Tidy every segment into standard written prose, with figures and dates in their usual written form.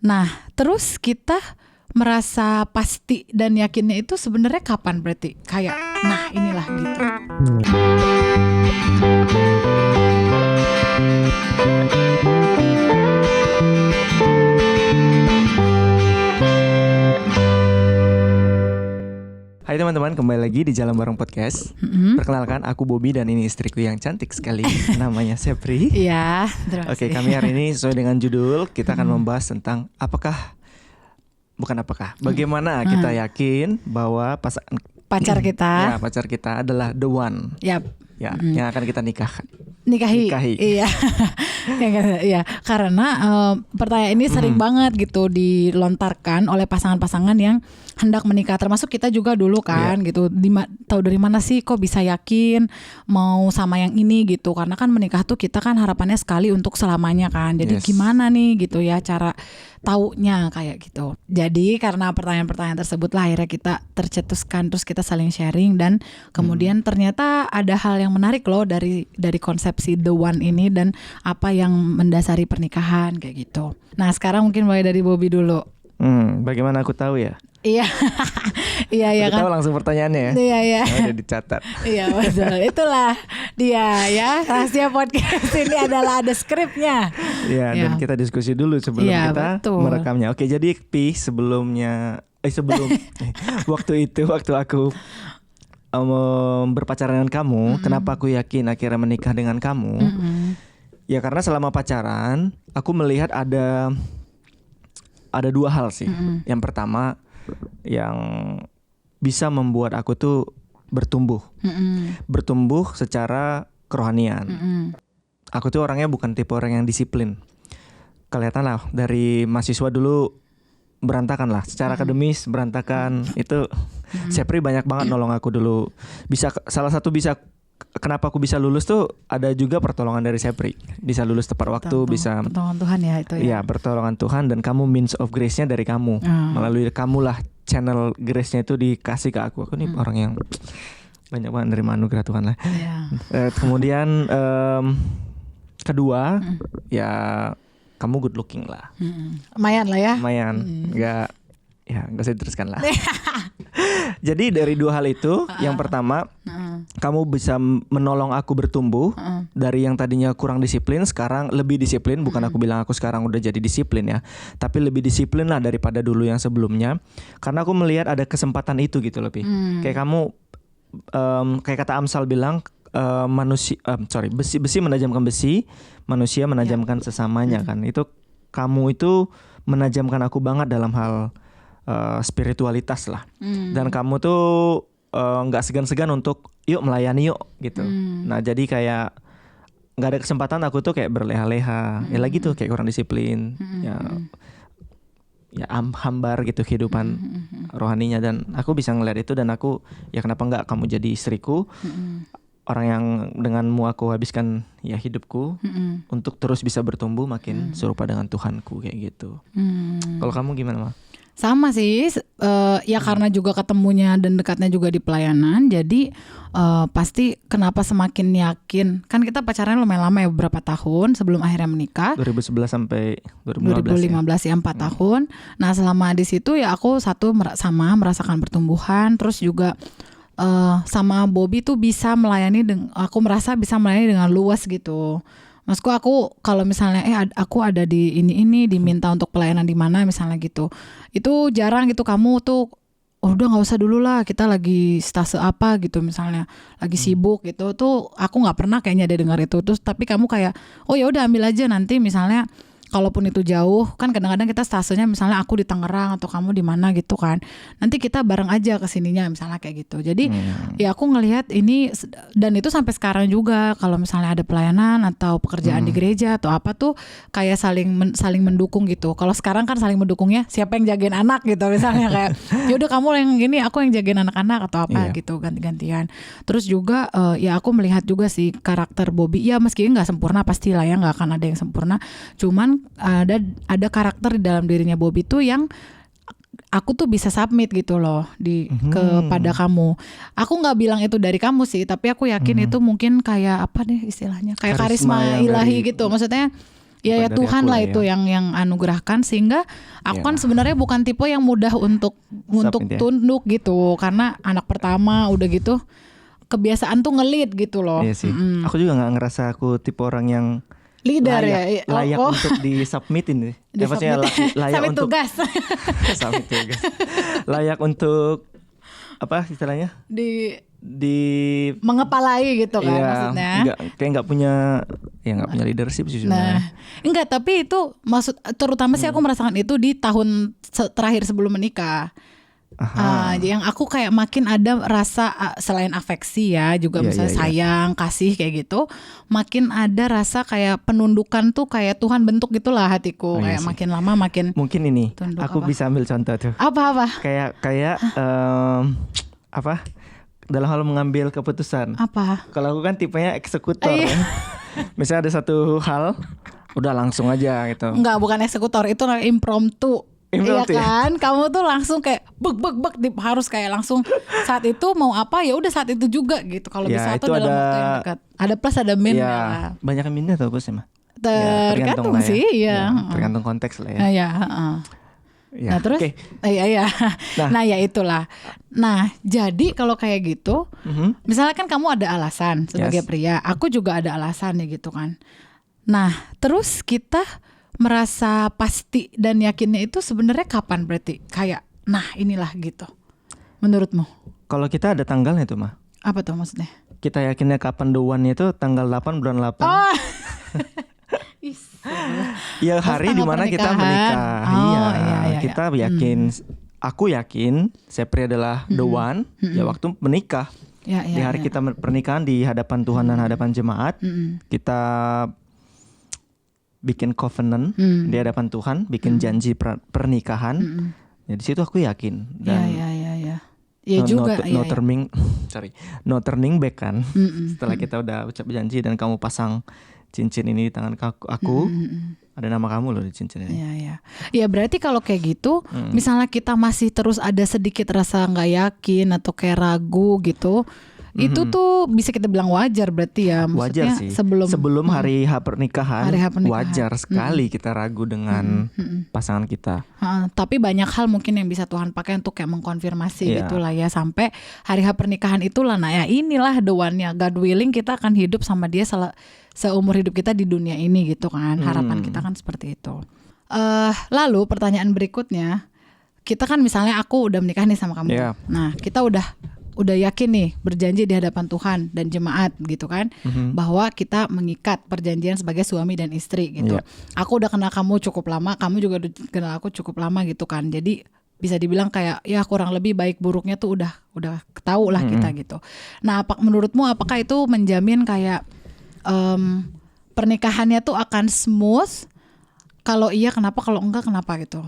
Nah, terus kita merasa pasti dan yakinnya itu sebenarnya kapan berarti? Kayak, nah inilah gitu. Hai teman-teman, kembali lagi di Jalan Bareng Podcast. Perkenalkan, aku Bobby dan ini istriku yang cantik sekali, namanya Sepri. Iya, terima kasih. Oke, kami hari ini sesuai dengan judul, kita akan membahas tentang bagaimana kita yakin bahwa pacar kita, pacar kita adalah the one. Yap. Ya, yang akan kita nikahi. Iya. Iya, karena pertanyaan ini sering banget gitu dilontarkan oleh pasangan-pasangan yang hendak menikah, termasuk kita juga dulu kan gitu. Tahu dari mana sih kok bisa yakin mau sama yang ini gitu? Karena kan menikah tuh kita kan harapannya sekali untuk selamanya kan. Jadi gimana nih gitu ya cara taunya kayak gitu. Jadi karena pertanyaan-pertanyaan tersebut lah akhirnya kita tercetuskan, terus kita saling sharing dan kemudian ternyata ada hal yang menarik loh dari konsepsi the one ini dan apa yang mendasari pernikahan kayak gitu. Nah sekarang mungkin mulai dari Bobby dulu. Bagaimana aku tahu ya? Iya, iya kan. Tahu langsung pertanyaannya ya. Iya. Udah dicatat. Iya betul. Itulah dia ya. Rahasia podcast ini adalah ada skripnya. Iya. Dan kita diskusi dulu sebelum kita merekamnya. Oke, jadi sebelum waktu aku berpacaran dengan kamu, kenapa aku yakin akhirnya menikah dengan kamu? Ya karena selama pacaran aku melihat ada dua hal sih. Yang pertama yang bisa membuat aku tuh bertumbuh secara kerohanian. Aku tuh orangnya bukan tipe orang yang disiplin. Kelihatan lah dari mahasiswa dulu berantakan lah, secara akademis berantakan. Itu Sepri banyak banget nolong aku dulu. Salah satu kenapa aku bisa lulus tuh ada juga pertolongan dari Sepri. Bisa lulus tepat waktu, bisa pertolongan Tuhan ya itu ya. Iya, pertolongan Tuhan dan kamu means of grace-nya dari kamu. Melalui kamu lah channel grace-nya itu dikasih ke aku. Aku nih orang yang banyak banget nerima anugerah Tuhan lah. Kemudian kedua ya kamu good looking lah. Lumayan lah ya. Lumayan. Enggak usah diteruskan lah. Jadi dari dua hal itu, yang pertama, kamu bisa menolong aku bertumbuh dari yang tadinya kurang disiplin, sekarang lebih disiplin. Bukan aku bilang aku sekarang udah jadi disiplin ya, tapi lebih disiplin lah daripada dulu yang sebelumnya. Karena aku melihat ada kesempatan itu gitu lebih. Kayak kamu, kayak kata Amsal bilang, besi menajamkan besi, manusia menajamkan sesamanya kan. Itu kamu itu menajamkan aku banget dalam hal spiritualitas lah. Dan kamu tuh nggak segan-segan untuk yuk melayani yuk gitu. Nah jadi kayak nggak ada kesempatan aku tuh kayak berleha-leha. Ya lagi tuh kayak kurang disiplin. Ya hambar gitu kehidupan rohaninya. Dan aku bisa ngeliat itu dan aku ya kenapa nggak kamu jadi istriku. Orang yang denganmu aku habiskan ya hidupku untuk terus bisa bertumbuh makin serupa dengan Tuhanku kayak gitu. Kalau kamu gimana, Ma? Sama sih, ya karena juga ketemunya dan dekatnya juga di pelayanan. Jadi pasti kenapa semakin yakin. Kan kita pacaran lumayan lama ya, beberapa tahun sebelum akhirnya menikah. 2011 sampai 2015 ya 4 tahun. Nah selama di situ ya aku merasakan pertumbuhan. Terus juga sama Bobby tuh bisa melayani. Aku merasa bisa melayani dengan luas gitu. Maksudku aku kalau misalnya aku ada di ini diminta untuk pelayanan di mana misalnya gitu. Itu jarang gitu kamu tuh udah enggak usah dulu lah, kita lagi stase apa gitu misalnya. Lagi sibuk gitu tuh aku enggak pernah kayaknya ada dengar itu. Terus tapi kamu kayak oh ya udah ambil aja nanti misalnya kalaupun itu jauh kan kadang-kadang kita stasenya misalnya aku di Tangerang atau kamu di mana gitu kan. Nanti kita bareng aja kesininya misalnya kayak gitu. Jadi ya aku ngelihat ini dan itu sampai sekarang juga kalau misalnya ada pelayanan atau pekerjaan di gereja atau apa tuh kayak saling mendukung gitu. Kalau sekarang kan saling mendukungnya siapa yang jagain anak gitu misalnya kayak yaudah kamu yang gini aku yang jagain anak-anak atau apa gitu ganti-gantian. Terus juga ya aku melihat juga sih karakter Bobby ya meski nggak sempurna pastilah ya nggak akan ada yang sempurna. Cuman ada karakter di dalam dirinya Bobby tuh yang aku tuh bisa submit gitu loh kepada kamu. Aku nggak bilang itu dari kamu sih, tapi aku yakin itu mungkin kayak apa deh istilahnya kayak karisma ilahi gitu. Maksudnya Ya dari Tuhan aku lah itu ya. yang anugerahkan, sehingga aku kan sebenarnya bukan tipe yang mudah untuk Submit ya. tunduk gitu, karena anak pertama udah gitu kebiasaan tuh ngelit gitu loh. Iya sih. Aku juga nggak ngerasa aku tipe orang yang Leader layak Oh, untuk disubmitin nih. Maksudnya layak sampai untuk tugas submit tugas. Layak untuk apa istilahnya? di Mengepalai gitu kan maksudnya. Nggak punya leadership sih sebenarnya. Nah, enggak, tapi itu maksud terutama sih aku merasakan itu di tahun terakhir sebelum menikah. Yang aku kayak makin ada rasa selain afeksi ya, juga misalnya sayang, kasih kayak gitu, makin ada rasa kayak penundukan tuh, kayak Tuhan bentuk gitulah hatiku, kayak makin lama makin. Mungkin ini tunduk. aku bisa ambil contoh tuh. Apa? Kayak apa? Dalam hal mengambil keputusan. Apa? Kalau aku kan tipenya eksekutor ya. Misalnya ada satu hal, udah langsung aja gitu. Enggak, bukan eksekutor, itu namanya impromptu. Iya kan, kamu tuh langsung kayak bek harus kayak langsung saat itu mau apa ya udah saat itu juga gitu. Kalau bisa tuh dalam waktu yang dekat. Ada plus ada min ya. Banyak minnya atau plus ya, mah? Tergantung sih, ya. Tergantung konteks lah ya. Ya. Nah terus, iya. Nah ya itulah. Nah jadi kalau kayak gitu, misalnya kan kamu ada alasan sebagai pria, aku juga ada alasan ya gitu kan. Nah terus kita merasa pasti dan yakinnya itu sebenarnya kapan berarti? Kayak, nah inilah gitu. Menurutmu? Kalau kita ada tanggalnya tuh, mah. Apa tuh maksudnya? Kita yakinnya kapan the one itu tanggal 8 bulan 8. Oh. Ya hari dimana kita menikah. Iya. Kita yakin, aku yakin Sepri adalah the one. Ya waktu menikah. Di hari kita pernikahan di hadapan Tuhan dan hadapan jemaat, kita bikin covenant di hadapan Tuhan, bikin janji pernikahan. Ya di situ aku yakin. Dan Ya juga. No turning back kan. Setelah kita udah ucap janji dan kamu pasang cincin ini di tangan aku, ada nama kamu loh di cincin ini. Ya berarti kalau kayak gitu, misalnya kita masih terus ada sedikit rasa nggak yakin atau kayak ragu gitu, itu tuh bisa kita bilang wajar berarti ya. Maksudnya wajar sih. Sebelum hari H pernikahan, wajar sekali kita ragu dengan pasangan kita. Tapi banyak hal mungkin yang bisa Tuhan pakai untuk kayak mengkonfirmasi gitulah ya, sampai hari H pernikahan itulah. Nah ya inilah the one-nya. God willing kita akan hidup sama dia seumur hidup kita di dunia ini gitu kan. Harapan kita kan seperti itu. Lalu pertanyaan berikutnya, kita kan misalnya aku udah menikah nih sama kamu. Nah kita udah yakin nih berjanji di hadapan Tuhan dan jemaat gitu kan, bahwa kita mengikat perjanjian sebagai suami dan istri gitu. Aku udah kenal kamu cukup lama, kamu juga udah kenal aku cukup lama gitu kan. Jadi bisa dibilang kayak ya kurang lebih baik buruknya tuh udah ketahu lah kita gitu. Nah menurutmu apakah itu menjamin kayak pernikahannya tuh akan smooth? Kalau iya kenapa, kalau enggak kenapa gitu?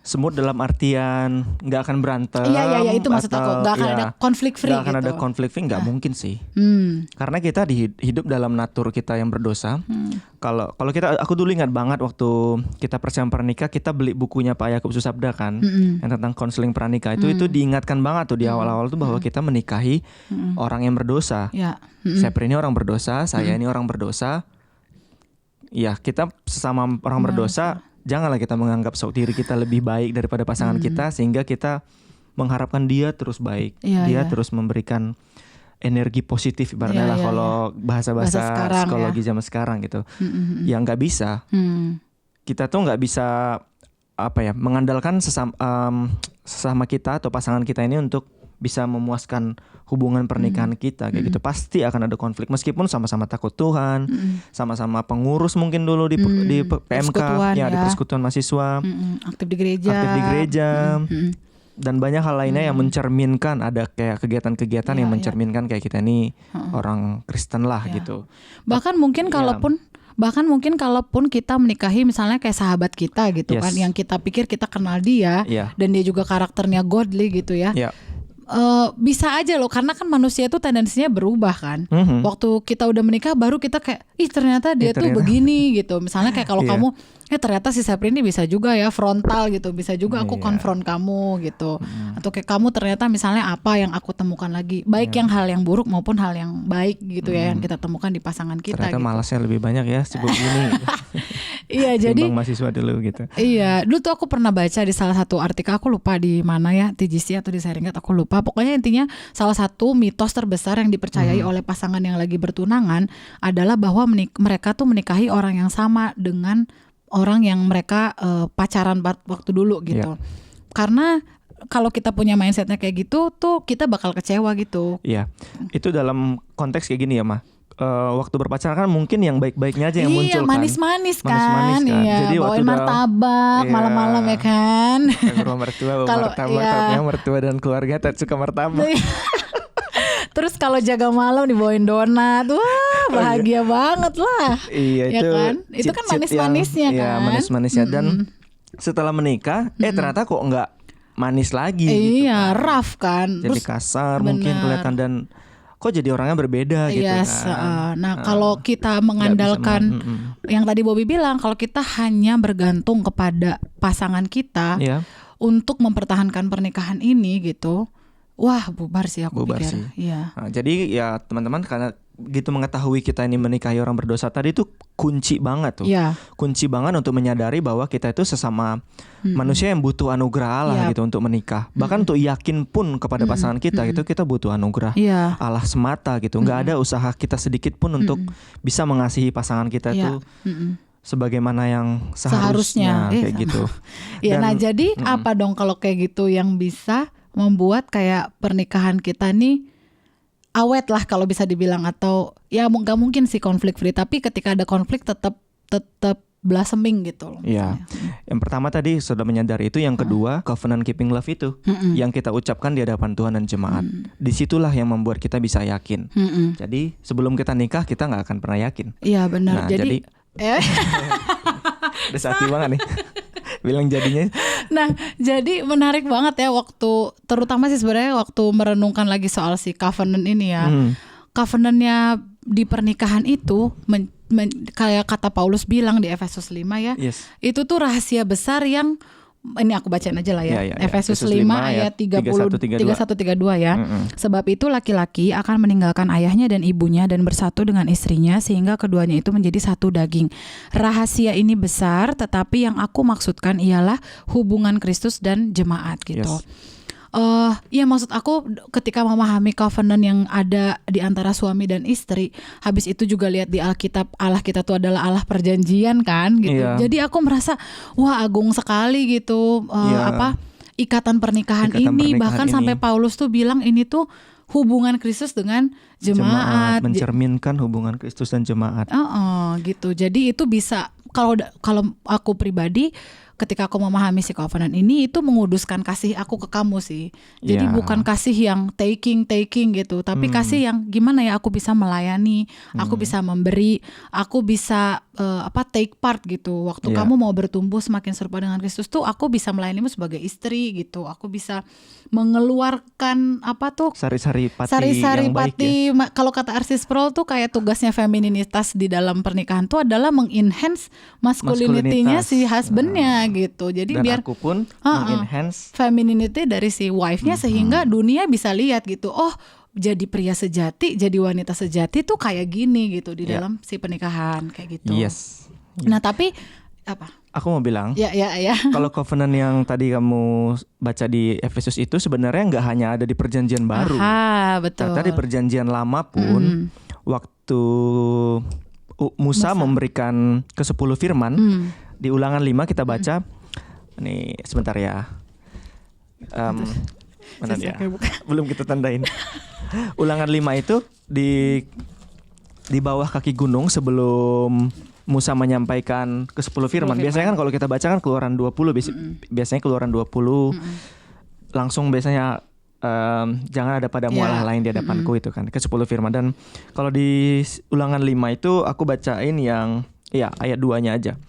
Smooth dalam artian nggak akan berantem. Iya itu maksud aku. Nggak akan ada konflik free. Nggak akan ada konflik free, nggak mungkin sih. Karena kita hidup dalam natur kita yang berdosa. Kalau aku dulu ingat banget waktu kita persiapan pernikah, kita beli bukunya Pak Yakub Susabda kan, yang tentang konseling pranikah itu diingatkan banget tuh di awal-awal tuh bahwa kita menikahi orang yang berdosa. Sepri ini orang berdosa, saya ini orang berdosa. Ya kita sesama orang berdosa. Janganlah kita menganggap diri kita lebih baik daripada pasangan kita, sehingga kita mengharapkan dia terus baik, terus memberikan energi positif ibaratnya lah kalau bahasa-bahasa psikologi zaman sekarang gitu. Ya nggak bisa. Kita tuh nggak bisa mengandalkan sesama kita atau pasangan kita ini untuk bisa memuaskan hubungan pernikahan kita kayak gitu. Pasti akan ada konflik meskipun sama-sama takut Tuhan, sama-sama pengurus mungkin dulu di PMK di persekutuan mahasiswa, aktif di gereja. Dan banyak hal lainnya yang mencerminkan, ada kayak kegiatan-kegiatan yang mencerminkan kayak kita ini orang Kristen lah gitu. Bahkan mungkin kalaupun kita menikahi misalnya kayak sahabat kita gitu kan, yang kita pikir kita kenal dia dan dia juga karakternya godly gitu ya. bisa aja loh, karena kan manusia tuh tendensinya berubah kan. Waktu kita udah menikah baru kita kayak ternyata dia tuh begini gitu. Misalnya kayak kalau kamu ternyata si Sepri ini bisa juga ya frontal gitu, bisa juga aku konfront kamu gitu. Atau kayak kamu ternyata misalnya apa yang aku temukan lagi, baik yang hal yang buruk maupun hal yang baik gitu ya yang kita temukan di pasangan kita. Ternyata gitu. malasnya lebih banyak ya sibuk gini. Gitu. Iya jadi mahasiswa dulu gitu. Iya, dulu tuh aku pernah baca di salah satu artikel, aku lupa di mana ya, TGC atau di Sharingat, aku lupa. Pokoknya intinya salah satu mitos terbesar yang dipercayai oleh pasangan yang lagi bertunangan adalah bahwa mereka tuh menikahi orang yang sama dengan orang yang mereka pacaran waktu dulu gitu. Karena kalau kita punya mindsetnya kayak gitu tuh kita bakal kecewa gitu. Iya, itu dalam konteks kayak gini ya Mah. Waktu berpacaran kan mungkin yang baik-baiknya aja yang muncul kan. Manis-manis kan. Iya, jadi bawain martabak malam-malam ya kan. Ke rumah mertua, martabaknya mertua dan keluarga tak suka martabak. Terus kalau jaga malam dibawain donat, wah bahagia banget lah. Iya ya itu kan? Itu kan manis-manisnya kan. Iya manis-manisnya dan setelah menikah, ternyata kok nggak manis lagi. Iya, gitu kan. rough kan. Jadi terus, kasar mungkin kelihatan dan kok jadi orangnya berbeda gitu kan. Nah kalau kita mengandalkan yang tadi Bobby bilang, kalau kita hanya bergantung kepada pasangan kita untuk mempertahankan pernikahan ini gitu, wah bubar sih aku pikir. Iya. Nah, jadi ya teman-teman karena gitu mengetahui kita ini menikahi orang berdosa tadi itu kunci banget tuh. Kunci banget untuk menyadari bahwa kita itu sesama manusia yang butuh anugerah Allah gitu untuk menikah. Bahkan untuk yakin pun kepada pasangan kita itu kita butuh anugerah Allah semata gitu. Nggak ada usaha kita sedikit pun untuk bisa mengasihi pasangan kita itu sebagaimana yang seharusnya kayak gitu. Nah jadi apa dong kalau kayak gitu yang bisa membuat kayak pernikahan kita nih awet lah kalau bisa dibilang, atau ya nggak mungkin sih konflik free, tapi ketika ada konflik tetap blossoming gitu loh. Iya. Yang pertama tadi sudah menyadari itu, yang kedua covenant keeping love itu yang kita ucapkan di hadapan Tuhan dan jemaat. Disitulah yang membuat kita bisa yakin. Jadi sebelum kita nikah kita nggak akan pernah yakin. Iya benar. Nah, jadi udah sati banget nih. Bilang jadinya. Nah, jadi menarik banget ya waktu, terutama sih sebenarnya waktu merenungkan lagi soal si covenant ini ya. Covenantnya di pernikahan itu kayak kata Paulus bilang di Efesus 5 ya. Itu tuh rahasia besar yang ini aku bacain aja lah ya. Efesus 5 ayat 31-32 ya. Sebab itu laki-laki akan meninggalkan ayahnya dan ibunya dan bersatu dengan istrinya sehingga keduanya itu menjadi satu daging. Rahasia ini besar, tetapi yang aku maksudkan ialah hubungan Kristus dan jemaat gitu. Ya maksud aku ketika memahami covenant yang ada di antara suami dan istri, habis itu juga lihat di Alkitab Allah kita tuh adalah Allah perjanjian kan gitu. Jadi aku merasa wah agung sekali gitu ikatan pernikahan ini bahkan sampai Paulus tuh bilang ini tuh hubungan Kristus dengan jemaat, mencerminkan hubungan Kristus dan jemaat. Gitu. Jadi itu bisa kalau aku pribadi ketika aku memahami si covenant ini itu menguduskan kasih aku ke kamu sih. Jadi bukan kasih yang taking gitu, tapi kasih yang gimana ya aku bisa melayani, aku bisa memberi, aku bisa take part gitu. Waktu kamu mau bertumbuh semakin serupa dengan Kristus tuh aku bisa melayanimu sebagai istri gitu. Aku bisa mengeluarkan sari-sari pati ya. Kalau kata R.C. Sproul tuh kayak tugasnya femininitas di dalam pernikahan tuh adalah mengenhance masculinity-nya si husbandnya gitu. Jadi dan biar aku pun mengenhance femininity dari si wife-nya sehingga dunia bisa lihat gitu. Oh, jadi pria sejati, jadi wanita sejati tuh kayak gini gitu di dalam si pernikahan kayak gitu. Nah, tapi apa? Aku mau bilang, ya. Kalau covenant yang tadi kamu baca di Efesus itu sebenarnya nggak hanya ada di perjanjian baru. Betul. Ternyata di perjanjian lama pun waktu Musa memberikan ke-10 firman di Ulangan 5 kita baca. Nih sebentar ya. Mana dia? Belum kita tandain. Ulangan 5 itu di bawah kaki gunung sebelum Musa menyampaikan ke-10 firman. Biasanya kan kalau kita baca kan Keluaran 20 biasanya Keluaran 20 langsung biasanya jangan ada padamu Allah lain di hadapanku itu kan ke-10 firman. Dan kalau di Ulangan 5 itu aku bacain yang ayat 2-nya aja.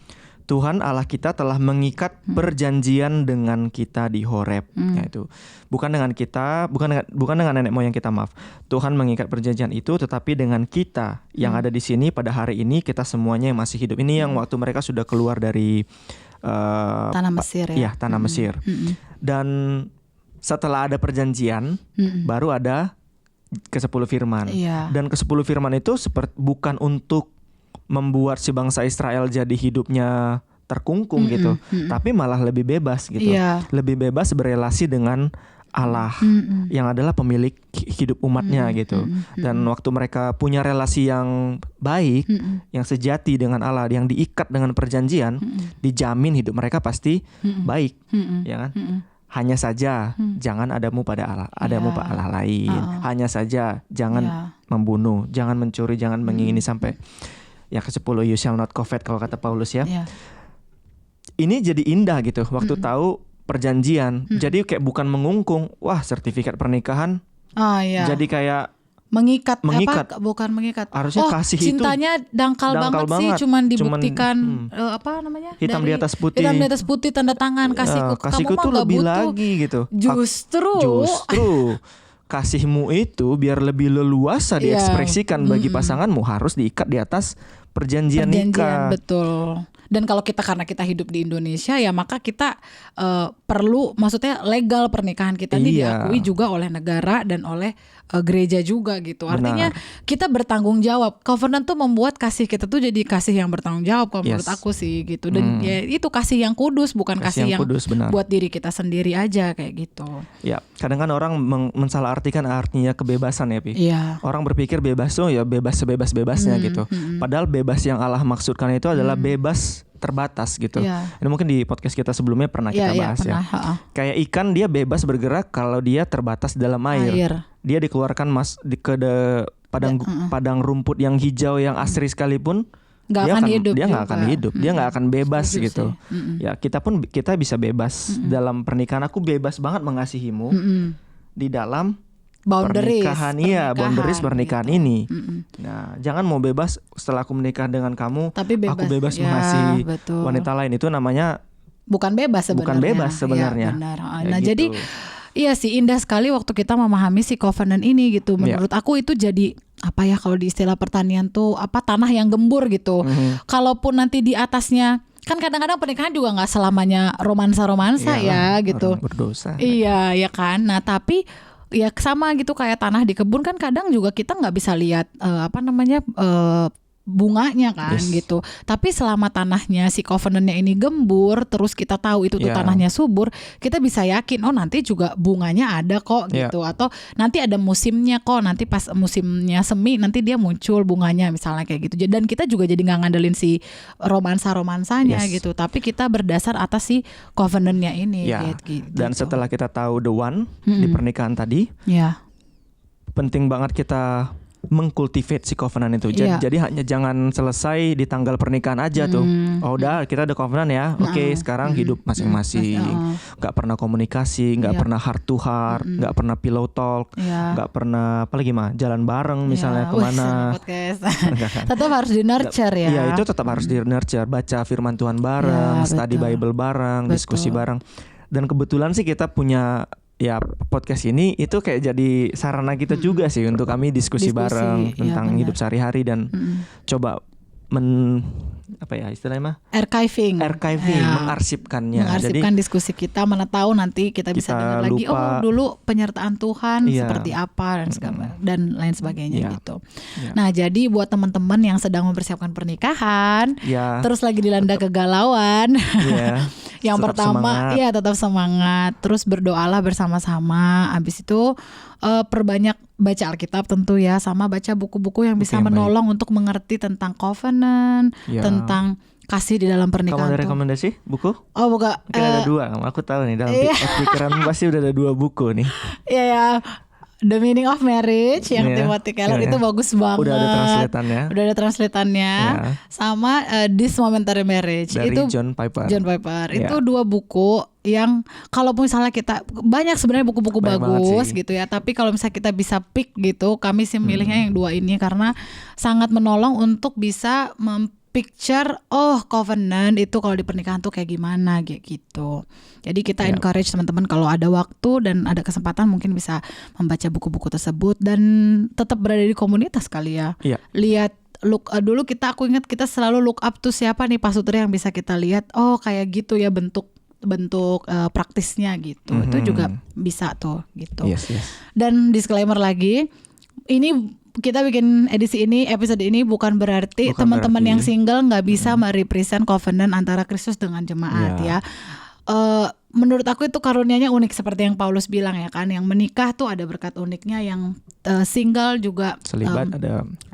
Tuhan Allah kita telah mengikat perjanjian dengan kita di Horeb, yaitu bukan dengan nenek moyang kita, maaf. Tuhan mengikat perjanjian itu, tetapi dengan kita yang ada di sini pada hari ini, kita semuanya yang masih hidup. Ini yang waktu mereka sudah keluar dari tanah Mesir ya. Iya, tanah Mesir. Dan setelah ada perjanjian, baru ada ke-10 firman. Dan ke-10 firman itu bukan untuk membuat si bangsa Israel jadi hidupnya terkungkung gitu, tapi malah lebih bebas gitu. Lebih bebas berelasi dengan Allah yang adalah pemilik hidup umatnya gitu. Dan waktu mereka punya relasi yang baik, yang sejati dengan Allah, yang diikat dengan perjanjian, dijamin hidup mereka pasti baik, ya kan? Hanya saja jangan adamu pada Allah, pada Allah lain. Hanya saja jangan membunuh, jangan mencuri, jangan mengingini, sampai yang ke-10 you shall not covet kalau kata Paulus ya. Ini jadi indah gitu waktu tahu perjanjian. Jadi kayak bukan mengungkung, wah sertifikat pernikahan. Jadi kayak mengikat. Bukan mengikat. Harusnya kasih itu cintanya dangkal banget sih, cuman dibuktikan apa namanya? Hitam di atas putih. Hitam di atas putih, tanda tangan, kasihku tuh lebih butuh. Lagi gitu. Justru kasihmu itu biar lebih leluasa diekspresikan bagi pasanganmu harus diikat di atas perjanjian nikah. Betul. Dan kalau karena kita hidup di Indonesia ya, maka kita perlu, maksudnya legal pernikahan kita ini diakui juga oleh negara dan oleh gereja juga gitu. Artinya kita bertanggung jawab. Covenant tuh membuat kasih kita tuh jadi kasih yang bertanggung jawab kalau menurut aku sih gitu. Dan ya itu kasih yang kudus, bukan kasih yang kudus, buat diri kita sendiri aja kayak gitu. Ya, kadang kan orang mensalahartikan artinya kebebasan ya, Pi. Orang berpikir bebas tuh ya bebas sebebas-bebasnya gitu. Padahal bebas yang Allah maksudkan itu adalah bebas terbatas gitu. Ini mungkin di podcast kita sebelumnya pernah kita bahas ya. Kayak ikan, dia bebas bergerak kalau dia terbatas dalam air. Dia dikeluarkan padang rumput yang hijau yang asri sekalipun dia nggak akan hidup, dia nggak akan bebas gitu. Ya kita bisa bebas dalam pernikahan. Aku bebas banget mengasihimu di dalam pernikahan, boundaries pernikahan gitu. Ini. Nah, jangan mau bebas setelah aku menikah dengan kamu, tapi aku bebas mengasihi wanita lain. Itu namanya bukan bebas sebenarnya. Benar. Nah, gitu. Jadi iya sih, indah sekali waktu kita memahami si covenant ini gitu. Menurut aku itu jadi apa ya, kalau di istilah pertanian tuh tanah yang gembur gitu. Kalaupun nanti di atasnya, kan kadang-kadang pernikahan juga nggak selamanya romansa ya gitu. Berdosa. Iya, ya kan. Nah, tapi ya sama gitu kayak tanah di kebun kan, kadang juga kita nggak bisa lihat bunganya kan gitu. Tapi selama tanahnya si covenantnya ini gembur, terus kita tahu itu tuh tanahnya subur, kita bisa yakin nanti juga bunganya ada kok gitu. Atau nanti ada musimnya kok, nanti pas musimnya semi nanti dia muncul bunganya misalnya kayak gitu. Dan kita juga jadi nggak ngandelin si romansanya gitu, tapi kita berdasar atas si covenantnya ini gitu. Dan setelah kita tahu the one di pernikahan tadi, penting banget kita mengkultivate si covenant itu. Jadi hanya jangan selesai di tanggal pernikahan aja tuh. Udah kita ada covenant ya. Oke, sekarang hidup masing-masing. Gak pernah komunikasi, gak pernah heart to heart, gak pernah pillow talk, gak pernah apalagi jalan bareng misalnya kemana. Tetap harus di nurture ya. Iya, itu tetap harus di nurture. Baca firman Tuhan bareng, study Bible bareng, diskusi bareng. Dan kebetulan sih kita punya podcast ini itu kayak jadi sarana kita juga sih untuk kami diskusi bareng tentang hidup sehari-hari dan coba istilahnya archiving, mengarsipkannya. Jadi diskusi kita, mana tahu nanti kita bisa dengar lagi dulu penyertaan Tuhan seperti apa dan lain sebagainya gitu. Nah, jadi buat teman-teman yang sedang mempersiapkan pernikahan, terus lagi dilanda kegalauan, yang tetap pertama tetap semangat, terus berdoalah bersama-sama. Habis itu perbanyak baca Alkitab tentu ya, sama baca buku-buku yang bisa menolong untuk mengerti tentang covenant, tentang kasih di dalam pernikahan. Kamu ada rekomendasi buku? Bukan. Mungkin ada 2. Aku tahu nih dalam pikiranmu pasti udah ada 2 buku nih. Iya. The Meaning of Marriage yang Timothy Keller itu bagus banget. Udah ada translatannya. Sama This Momentary Marriage dari itu John Piper. Itu 2 buku yang kalau misalnya kita banyak sebenarnya buku-buku bagus gitu ya, tapi kalau misalnya kita bisa pick gitu, kami sih milihnya yang 2 ini karena sangat menolong untuk bisa picture covenant itu kalau di pernikahan tuh kayak gimana gitu. Jadi kita encourage teman-teman kalau ada waktu dan ada kesempatan mungkin bisa membaca buku-buku tersebut dan tetap berada di komunitas kali ya. Lihat dulu aku ingat kita selalu look up tuh siapa nih pastor yang bisa kita lihat kayak gitu ya bentuk praktisnya gitu. Itu juga bisa tuh gitu. Yes. Dan disclaimer lagi, ini kita bikin episode ini bukan berarti teman-teman yang single nggak bisa merepresent covenant antara Kristus dengan jemaat ya. Menurut aku itu karunianya unik seperti yang Paulus bilang ya kan, yang menikah tuh ada berkat uniknya, yang single juga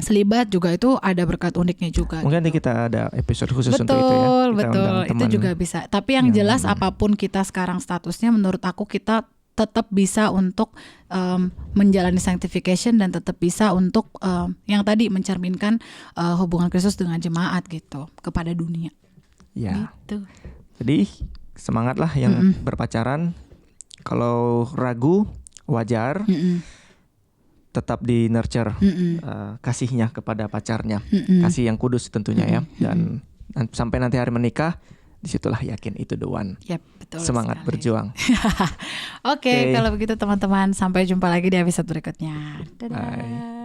selibat juga itu ada berkat uniknya juga. Mungkin nanti kita ada episode khusus untuk itu ya. Betul, itu juga bisa. Tapi yang jelas apapun kita sekarang statusnya, menurut aku kita tetap bisa untuk menjalani sanctification dan tetap bisa untuk yang tadi mencerminkan hubungan Kristus dengan jemaat gitu kepada dunia. Ya. Gitu. Jadi semangatlah yang berpacaran. Kalau ragu wajar. Tetap di nurture kasihnya kepada pacarnya. Kasih yang kudus tentunya ya. Dan sampai nanti hari menikah, disitulah yakin itu the one. Yep, betul semangat sekali. Berjuang. Oke, kalau begitu teman-teman, sampai jumpa lagi di episode berikutnya. Dadah. Bye.